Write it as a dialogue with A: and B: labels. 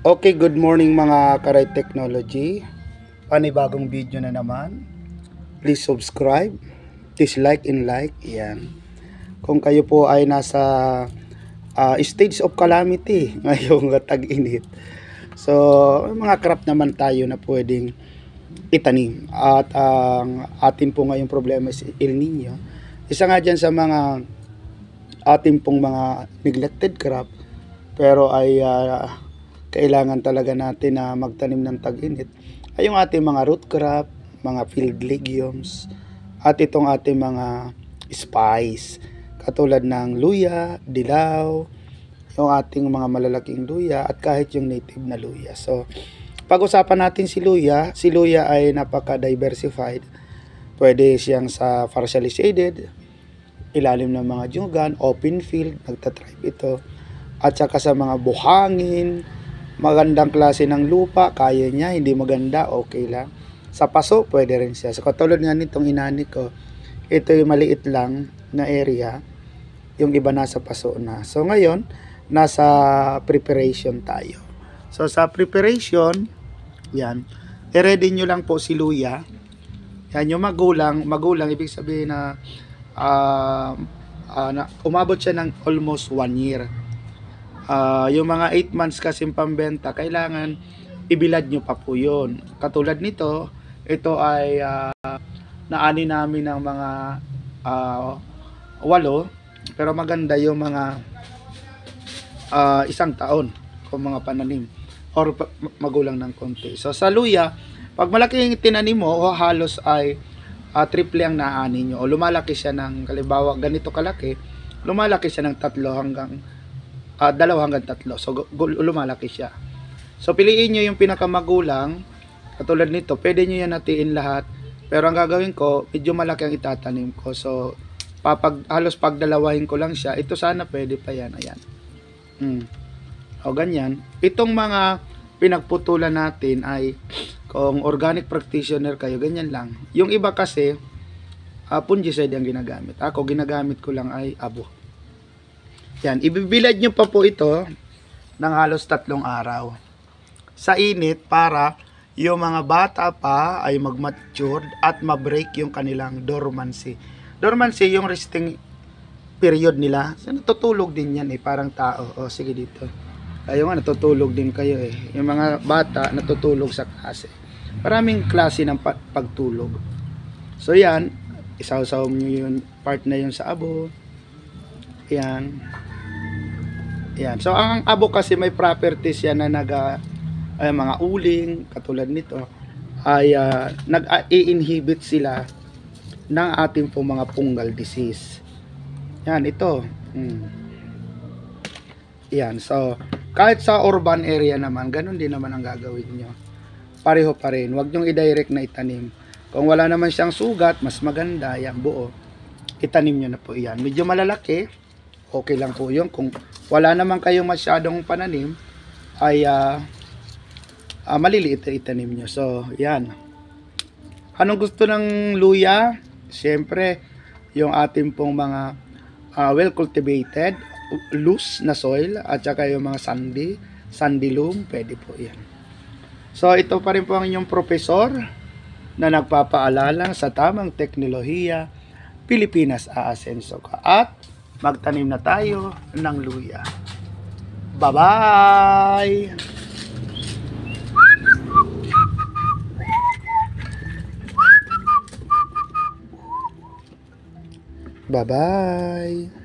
A: Okay, good morning mga Karay Technology. Panibagong video na naman. Please subscribe, please like and like. Yan. Kung kayo po ay nasa stage of calamity ngayong tag-init. So, mga crop naman tayo na pwedeng itanim. At ang atin po ngayong problema is El Nino. Isa nga dyan sa mga atin pong mga neglected crop, pero ay kailangan talaga natin na magtanim ng tag-init ay yung ating mga root crop, mga field legumes, at itong ating mga spice katulad ng luya, dilaw, yung ating mga malalaking luya at kahit yung native na luya. So pag-usapan natin si luya ay napaka-diversified. Pwede siyang sa partially shaded, ilalim ng mga jugan, open field, nagtatribe ito, at saka sa mga buhangin, magandang klase ng lupa, kaya niya, hindi maganda, okay lang. Sa paso, pwede rin siya. So, katulad nga nitong inani ko, ito yung maliit lang na area, yung iba nasa paso na. So, ngayon, nasa preparation tayo. So, sa preparation, yan, i-ready nyo lang po si luya. Yan, yung magulang, ibig sabihin na, umabot siya ng almost 1 year. Yung mga 8 months kasi pambenta, kailangan ibilad nyo pa po yun. Katulad nito, ito ay naani namin ng mga 8, pero maganda yung mga 1 taon kung mga pananim or magulang ng konti. So sa luya, pag malaki yung tinanim mo, halos ay triple ang naani nyo, o lumalaki siya ng, kalibawa ganito kalaki, lumalaki siya ng 3 hanggang 2 hanggang 3. So lumalaki siya. So piliin nyo yung pinakamagulang. Katulad nito, pwede nyo yan natiin lahat. Pero ang gagawin ko, medyo malaki ang itatanim ko. So halos pagdalawahin ko lang siya. Ito sana pwede pa yan. Ayan. O ganyan. Itong mga pinagputulan natin ay kung organic practitioner kayo, ganyan lang. Yung iba kasi fungicide ang ginagamit. Ako ginagamit ko lang ay abo. Yan, ibibilad nyo pa po ito ng halos 3 araw sa init para yung mga bata pa ay mag-mature at ma-break yung kanilang dormancy. Dormancy yung resting period nila. So, natutulog din yan parang tao. O sige dito. Kayo nga natutulog din kayo Yung mga bata natutulog sa klase. Maraming klase ng pagtulog. So yan, isaw-saw nyo yung part na yun sa abo. Yan. Yan. So ang abo kasi may properties yan na mga uling katulad nito ay nag-i-inhibit sila ng ating po mga fungal disease. Yan ito. Yan. So kahit sa urban area naman, ganun din naman ang gagawin nyo. Pareho pa rin. Huwag nyong i-direct na itanim. Kung wala naman siyang sugat, mas maganda yan buo. Itanim nyo na po yan. Medyo malalaki, okay lang po yun. Kung wala naman kayong masyadong pananim, ay maliliit na itanim nyo. So, yan. Anong gusto ng luya? Siyempre, yung ating pong mga well-cultivated, loose na soil, at saka yung mga sandy loam, pwede po yan. So, ito pa rin po ang inyong professor na nagpapaalala sa tamang teknolohiya, Pilipinas aasenso ka. At magtanim na tayo ng luya. Bye-bye! Bye-bye!